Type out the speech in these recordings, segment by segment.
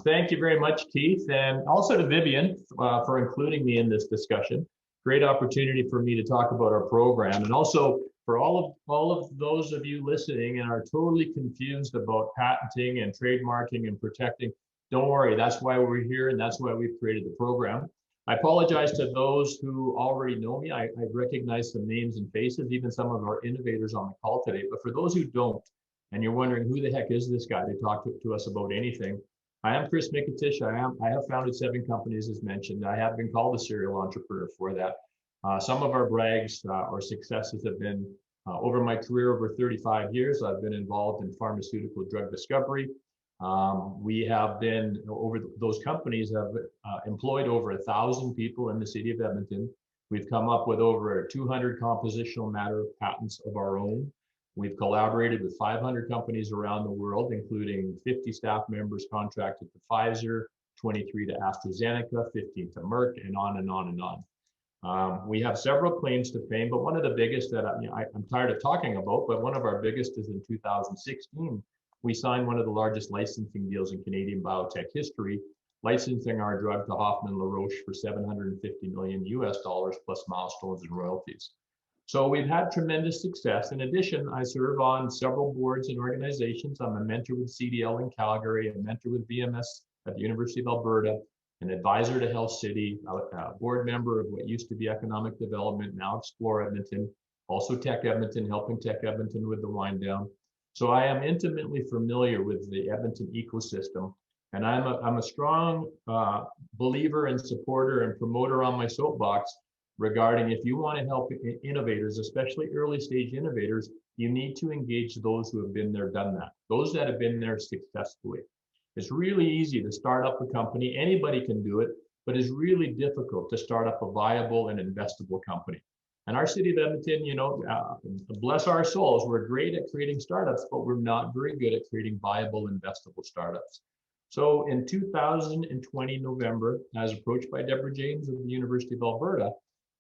Thank you very much, Keith, and also to Vivian for including me in this discussion. Great opportunity for me to talk about our program, and also for all of those of you listening and are totally confused about patenting and trademarking and protecting. Don't worry, that's why we're here, and that's why we've created the program. I apologize to those who already know me. I recognize some names and faces, even some of our innovators on the call today. But for those who don't, and you're wondering who the heck is this guy to talk to us about anything, I am Micetich. I have founded 7 companies, as mentioned. I have been called a serial entrepreneur for that. Some of our brags or successes have been over my career, over 35 years. I've been involved in pharmaceutical drug discovery. We have been, over those companies, have employed over 1,000 people in the city of Edmonton. We've come up with over 200 compositional matter patents of our own. We've collaborated with 500 companies around the world, including 50 staff members contracted to Pfizer, 23 to AstraZeneca, 15 to Merck, and on and on and on. We have several claims to fame, but one of the biggest that I'm tired of talking about, but one of our biggest is in 2016. We signed one of the largest licensing deals in Canadian biotech history, licensing our drug to Hoffmann La Roche for $750 million plus milestones and royalties. So we've had tremendous success. In addition, I serve on several boards and organizations. I'm a mentor with CDL in Calgary, a mentor with BMS at the University of Alberta, an advisor to Health City, a board member of what used to be Economic Development, now Explore Edmonton, also Tech Edmonton, helping Tech Edmonton with the wind down. So I am intimately familiar with the Edmonton ecosystem, and I'm a strong believer and supporter and promoter on my soapbox regarding, if you want to help innovators, especially early stage innovators, you need to engage those who have been there, done that, those that have been there successfully. It's really easy to start up a company. Anybody can do it, but it's really difficult to start up a viable and investable company. And our city of Edmonton, bless our souls, we're great at creating startups, but we're not very good at creating viable, investable startups. So in 2020 November, I was approached by Deborah James of the University of Alberta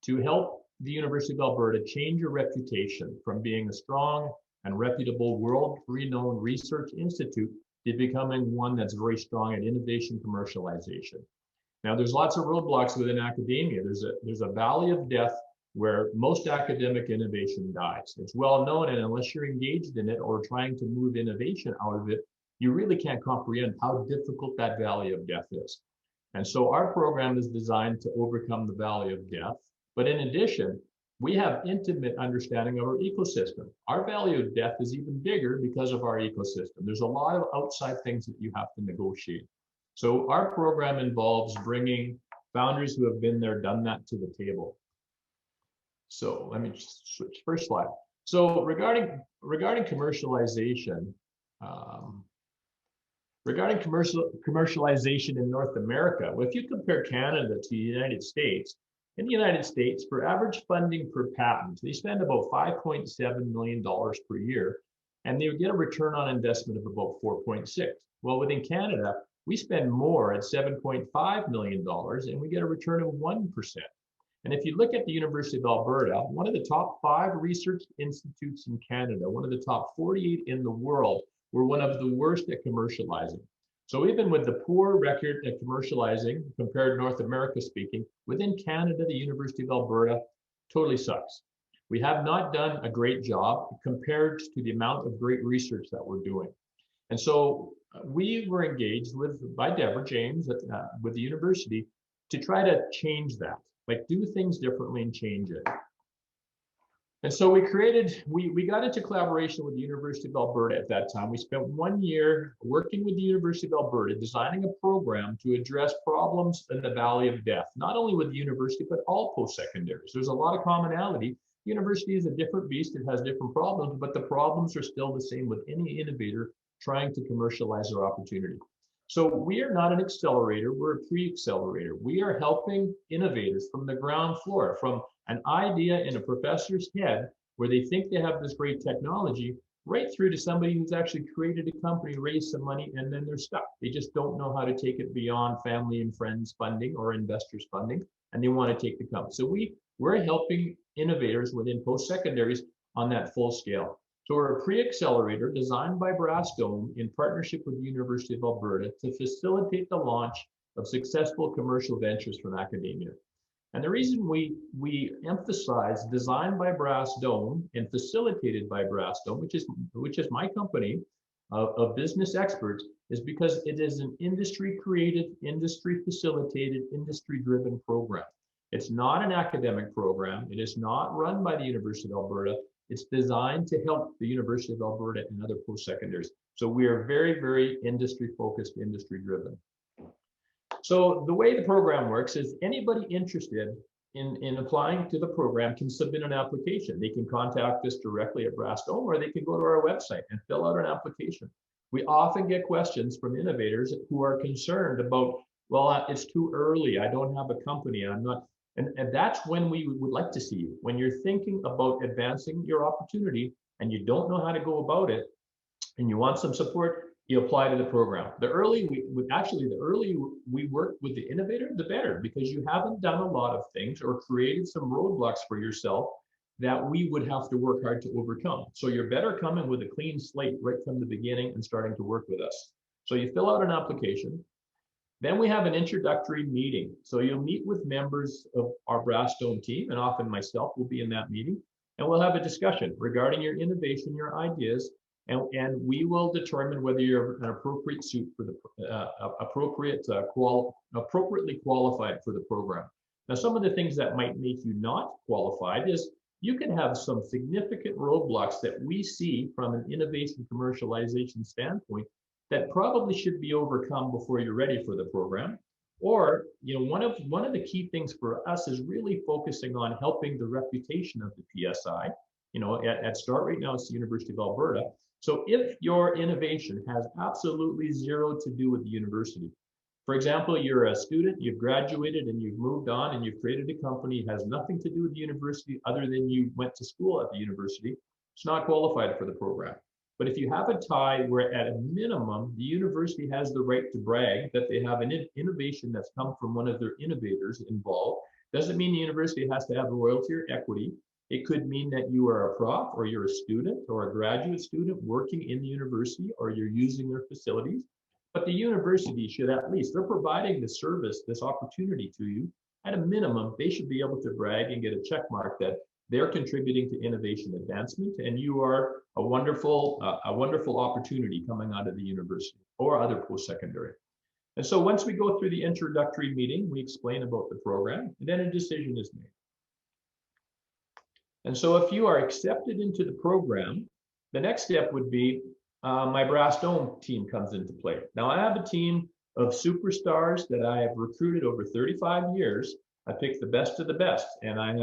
to help the University of Alberta change a reputation from being a strong and reputable world-renowned research institute to becoming one that's very strong at innovation commercialization. Now, there's lots of roadblocks within academia. There's a valley of death where most academic innovation dies. It's well known, and unless you're engaged in it or trying to move innovation out of it, you really can't comprehend how difficult that valley of death is. And so our program is designed to overcome the valley of death. But in addition, we have intimate understanding of our ecosystem. Our valley of death is even bigger because of our ecosystem. There's a lot of outside things that you have to negotiate. So our program involves bringing founders who have been there, done that to the table. So let me just switch first slide. So regarding commercialization, commercialization in North America, well, if you compare Canada to the United States, in the United States, for average funding per patent, they spend about $5.7 million per year, and they get a return on investment of about 4.6. Well, within Canada, we spend more at $7.5 million, and we get a return of 1%. And if you look at the University of Alberta, one of the top 5 research institutes in Canada, one of the top 48 in the world, we're one of the worst at commercializing. So even with the poor record at commercializing, compared to North America speaking, within Canada, the University of Alberta totally sucks. We have not done a great job compared to the amount of great research that we're doing. And so we were engaged by Deborah James with the university to try to change that, like do things differently and change it. And so we got into collaboration with the University of Alberta at that time. We spent 1 year working with the University of Alberta, designing a program to address problems in the valley of death, not only with the university, but all post-secondaries. There's a lot of commonality. The university is a different beast. It has different problems, but the problems are still the same with any innovator trying to commercialize their opportunity. So we are not an accelerator, we're a pre-accelerator. We are helping innovators from the ground floor, from an idea in a professor's head where they think they have this great technology, right through to somebody who's actually created a company, raised some money, and then they're stuck. They just don't know how to take it beyond family and friends funding or investors funding, and they want to take the company. So we're helping innovators within post-secondaries on that full scale. So we're a pre-accelerator designed by Brasstone in partnership with the University of Alberta to facilitate the launch of successful commercial ventures from academia. And the reason we emphasize designed by Brasstone and facilitated by Brasstone, which is my company of business experts, is because it is an industry-created, industry-facilitated, industry-driven program. It's not an academic program. It is not run by the University of Alberta. It's designed to help the University of Alberta and other post-secondaries. So we are very, very industry-focused, industry-driven. So the way the program works is anybody interested in applying to the program can submit an application. They can contact us directly at Brasstone, or they can go to our website and fill out an application. We often get questions from innovators who are concerned about, well, it's too early. I don't have a company. I'm not. And that's when we would like to see you. When you're thinking about advancing your opportunity and you don't know how to go about it and you want some support, you apply to the program. The earlier we work with the innovator, the better, because you haven't done a lot of things or created some roadblocks for yourself that we would have to work hard to overcome. So you're better coming with a clean slate right from the beginning and starting to work with us. So you fill out an application. Then we have an introductory meeting. So you'll meet with members of our Brasstone team, and often myself will be in that meeting, and we'll have a discussion regarding your innovation, your ideas, and we will determine whether you're an appropriate suit for the appropriately qualified for the program. Now, some of the things that might make you not qualified is you can have some significant roadblocks that we see from an innovation commercialization standpoint that probably should be overcome before you're ready for the program. Or, one of the key things for us is really focusing on helping the reputation of the PSI. At start right now, it's the University of Alberta. So if your innovation has absolutely zero to do with the university, for example, you're a student, you've graduated and you've moved on and you've created a company, it has nothing to do with the university other than you went to school at the university, it's not qualified for the program. But if you have a tie where at a minimum, the university has the right to brag that they have an innovation that's come from one of their innovators involved, doesn't mean the university has to have royalty or equity. It could mean that you are a prof or you're a student or a graduate student working in the university or you're using their facilities. But the university should at least, they're providing the service, this opportunity to you. At a minimum, they should be able to brag and get a check mark that they're contributing to innovation advancement, and you are a wonderful opportunity coming out of the university or other post-secondary. And so once we go through the introductory meeting, we explain about the program, and then a decision is made. And so if you are accepted into the program, the next step would be my Brasstone team comes into play. Now I have a team of superstars that I have recruited over 35 years. I pick the best of the best, and I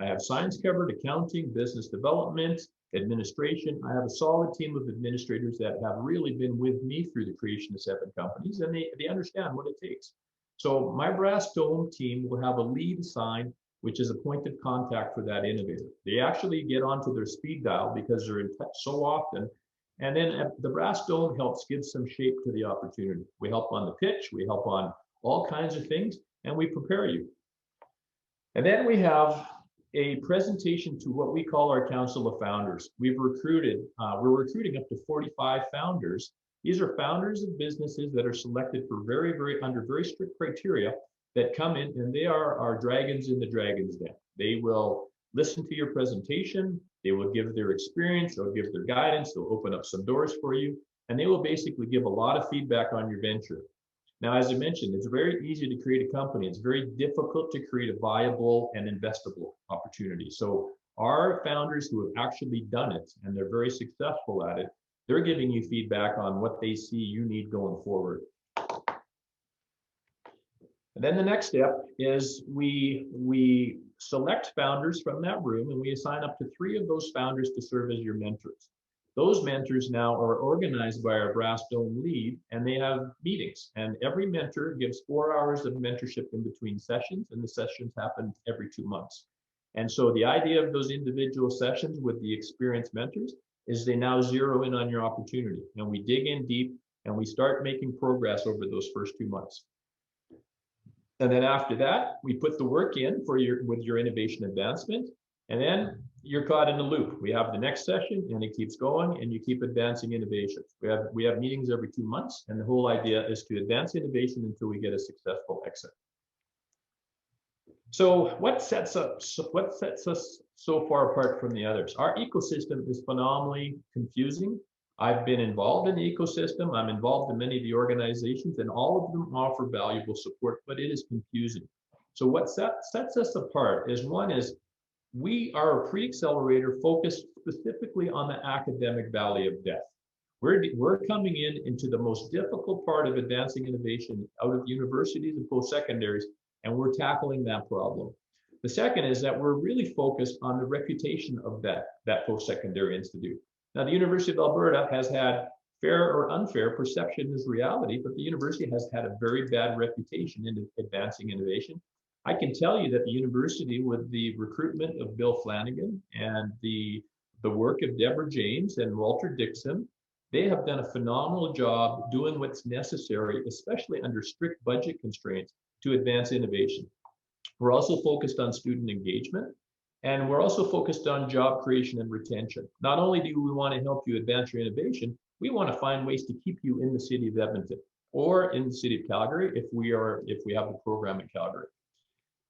have science covered, accounting, business development, administration. I have a solid team of administrators that have really been with me through the creation of 7 companies, and they understand what it takes. So my Brasstone team will have a lead assigned, which is a point of contact for that innovator. They actually get onto their speed dial because they're in touch so often. And then the Brasstone helps give some shape to the opportunity. We help on the pitch, we help on all kinds of things, and we prepare you. And then we have a presentation to what we call our Council of Founders. We're recruiting up to 45 founders. These are founders of businesses that are selected for under very strict criteria that come in, and they are our dragons in the dragon's den. They will listen to your presentation, they will give their experience, they'll give their guidance, they'll open up some doors for you, and they will basically give a lot of feedback on your venture. Now, as I mentioned, it's very easy to create a company. It's very difficult to create a viable and investable opportunity. So our founders who have actually done it, and they're very successful at it, they're giving you feedback on what they see you need going forward. And then the next step is we select founders from that room, and we assign up to 3 of those founders to serve as your mentors. Those mentors now are organized by our Brasstone lead, and they have meetings. And every mentor gives 4 hours of mentorship in between sessions, and the sessions happen every 2 months. And so the idea of those individual sessions with the experienced mentors is they now zero in on your opportunity. And we dig in deep, and we start making progress over those first 2 months. And then after that, we put the work in with your innovation advancement. And then you're caught in the loop. We have the next session and it keeps going and you keep advancing innovation. We have meetings every 2 months, and the whole idea is to advance innovation until we get a successful exit. So what sets us so far apart from the others? Our ecosystem is phenomenally confusing. I've been involved in the ecosystem. I'm involved in many of the organizations, and all of them offer valuable support, but it is confusing. So what sets us apart is, one is, we are a PreAccelerator focused specifically on the academic valley of death. We're coming into the most difficult part of advancing innovation out of universities and post-secondaries, and we're tackling that problem. The second is that we're really focused on the reputation of that post-secondary institute. Now, the University of Alberta has had fair or unfair perception as reality, but the university has had a very bad reputation in advancing innovation. I can tell you that the university, with the recruitment of Bill Flanagan and the work of Deborah James and Walter Dixon, they have done a phenomenal job doing what's necessary, especially under strict budget constraints, to advance innovation. We're also focused on student engagement, and we're also focused on job creation and retention. Not only do we want to help you advance your innovation, we want to find ways to keep you in the city of Edmonton or in the city of Calgary if we have the program in Calgary.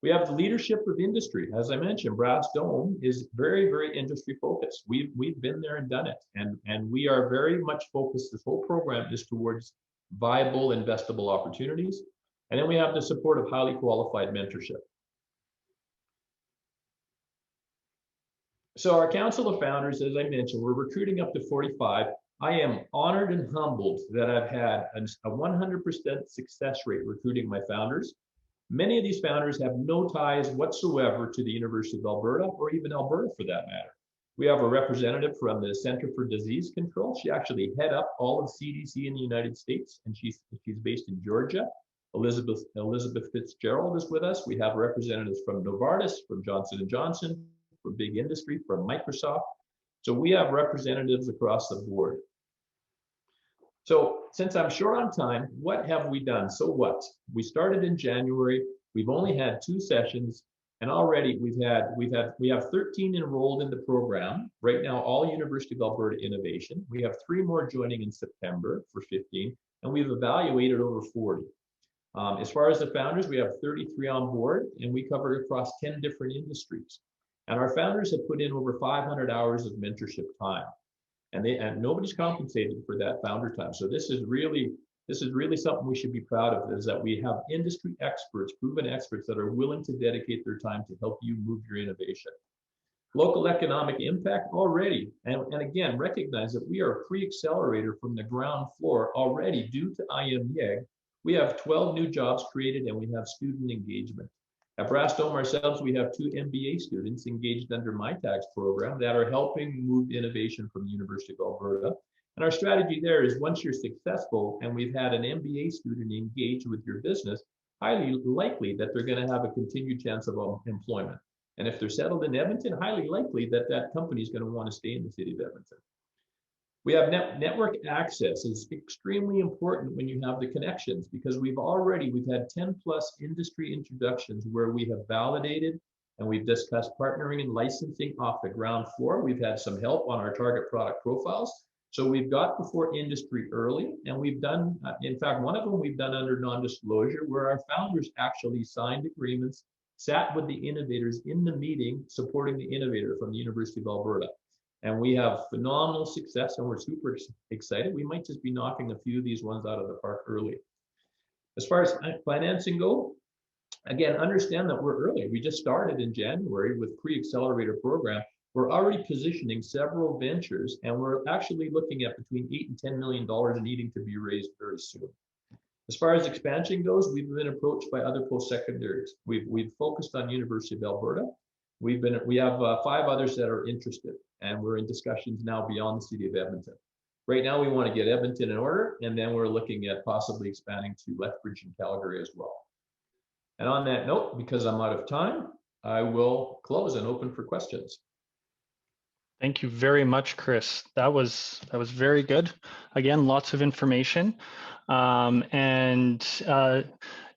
We have the leadership of industry. As I mentioned, Brass Dome is very, very industry focused. We've been there and done it, and we are very much focused. This whole program is towards viable, investable opportunities. And then we have the support of highly qualified mentorship. So our Council of Founders, as I mentioned, we're recruiting up to 45. I am honored and humbled that I've had a 100% success rate recruiting my founders. Many of these founders have no ties whatsoever to the University of Alberta, or even Alberta for that matter. We have a representative from the Center for Disease Control. She actually head up all of CDC in the United States, and she's based in Georgia. Elizabeth Fitzgerald is with us. We have representatives from Novartis, from Johnson & Johnson, from big industry, from Microsoft. So we have representatives across the board. So since I'm short on time, what have we done? So what? We started in January. We've only had 2 sessions, and already we have 13 enrolled in the program. Right now, all University of Alberta Innovation. We have 3 more joining in September for 15, and we've evaluated over 40. As far as the founders, we have 33 on board, and we cover across 10 different industries. And our founders have put in over 500 hours of mentorship time. And nobody's compensated for that founder time. So this is really something we should be proud of, is that we have industry experts, proven experts, that are willing to dedicate their time to help you move your innovation. Local economic impact already, and again, recognize that we are a PreAccelerator from the ground floor already. Due to IMYEG, we have 12 new jobs created, and we have student engagement. At Brass Dome ourselves, we have 2 MBA students engaged under my tax program that are helping move innovation from the University of Alberta. And our strategy there is, once you're successful and we've had an MBA student engage with your business, highly likely that they're going to have a continued chance of employment. And if they're settled in Edmonton, highly likely that that company is going to want to stay in the city of Edmonton. We have network access. Is extremely important when you have the connections, because we've had 10 plus industry introductions where we have validated and we've discussed partnering and licensing off the ground floor. We've had some help on our target product profiles. So we've got before industry early, and we've done, in fact, one of them we've done under non-disclosure, where our founders actually signed agreements, sat with the innovators in the meeting, supporting the innovator from the University of Alberta. And we have phenomenal success, and we're super excited. We might just be knocking a few of these ones out of the park early. As far as financing go, again, understand that we're early. We just started in January with PreAccelerator program. We're already positioning several ventures, and we're actually looking at between $8 and $10 million needing to be raised very soon. As far as expansion goes, we've been approached by other post-secondaries. We've focused on University of Alberta. We have 5 others that are interested, and we're in discussions now beyond the city of Edmonton. Right now, we want to get Edmonton in order, and then we're looking at possibly expanding to Lethbridge and Calgary as well. And on that note, because I'm out of time, I will close and open for questions. Thank you very much, Chris. That was very good. Again, lots of information.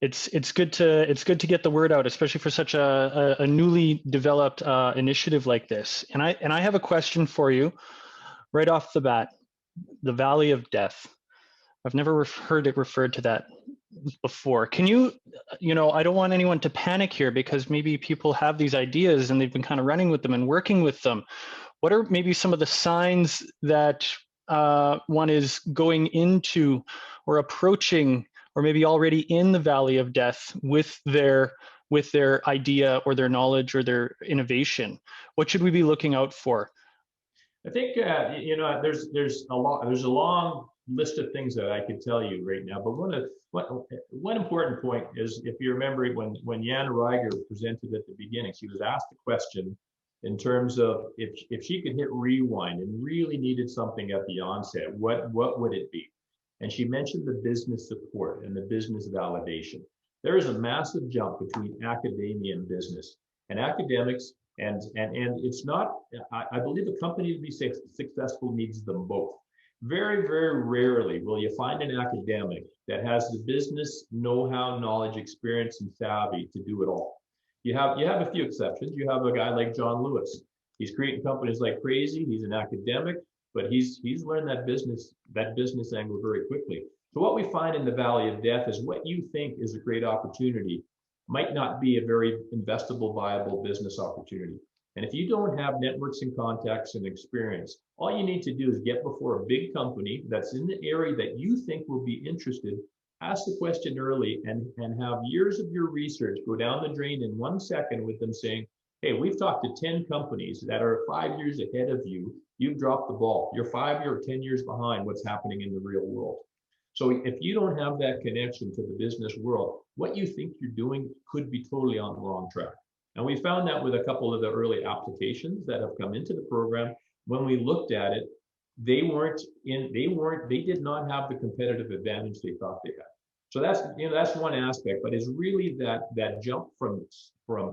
it's good to get the word out, especially for such a newly developed initiative like this. And I have a question for you right off the bat. The Valley of Death. I've never heard it referred to that before. Can you, I don't want anyone to panic here, because maybe people have these ideas and they've been kind of running with them and working with them. What are maybe some of the signs that one is going into or approaching, or maybe already in the Valley of Death with their idea or their knowledge or their innovation? What should we be looking out for? I think there's a long list of things that I could tell you right now, but one important point is, if you remember when Jan Reiger presented at the beginning, she was asked a question in terms of if she could hit rewind and really needed something at the onset, what would it be? And she mentioned the business support and the business validation. There is a massive jump between academia and business, and academics. And it's not, I believe a company to be successful needs them both. Very, very rarely will you find an academic that has the business know-how, knowledge, experience, and savvy to do it all. You have a few exceptions. You have a guy like John Lewis. He's creating companies like crazy. He's an academic, but he's learned that business angle very quickly. So what we find in the Valley of Death is what you think is a great opportunity might not be a very investable, viable business opportunity. And if you don't have networks and contacts and experience, all you need to do is get before a big company that's in the area that you think will be interested, ask the question early, and have years of your research go down the drain in 1 second with them saying, hey, we've talked to 10 companies that are 5 years ahead of you. You've dropped the ball. You're 5 or 10 years behind what's happening in the real world. So if you don't have that connection to the business world, what you think you're doing could be totally on the wrong track. And we found that with a couple of the early applications that have come into the program. When we looked at it, they did not have the competitive advantage they thought they had. So that's one aspect, but it's really that jump from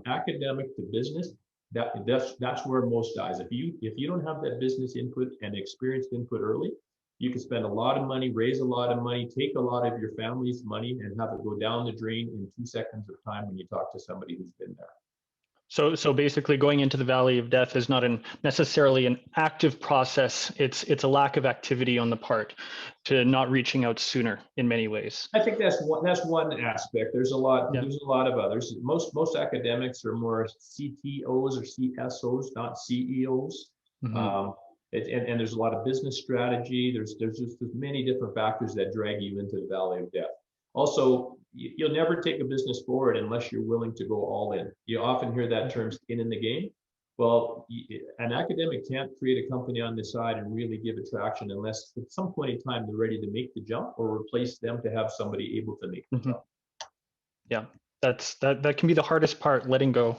academic to business. That's where most dies. If you don't have that business input and experienced input early, you can spend a lot of money, raise a lot of money, take a lot of your family's money, and have it go down the drain in 2 seconds of time when you talk to somebody who's been there. So basically, going into the Valley of Death is not necessarily an active process. It's a lack of activity on the part to not reaching out sooner in many ways. I think that's one aspect. There's a lot of others. Most academics are more CTOs or CSOs, not CEOs. Mm-hmm. And there's a lot of business strategy. There's just many different factors that drag you into the Valley of Death. Also, you'll never take a business forward unless you're willing to go all in. You often hear that term, skin in the game. Well, an academic can't create a company on the side and really give it traction unless at some point in time they're ready to make the jump or replace them to have somebody able to make the jump. Yeah, that can be the hardest part, letting go.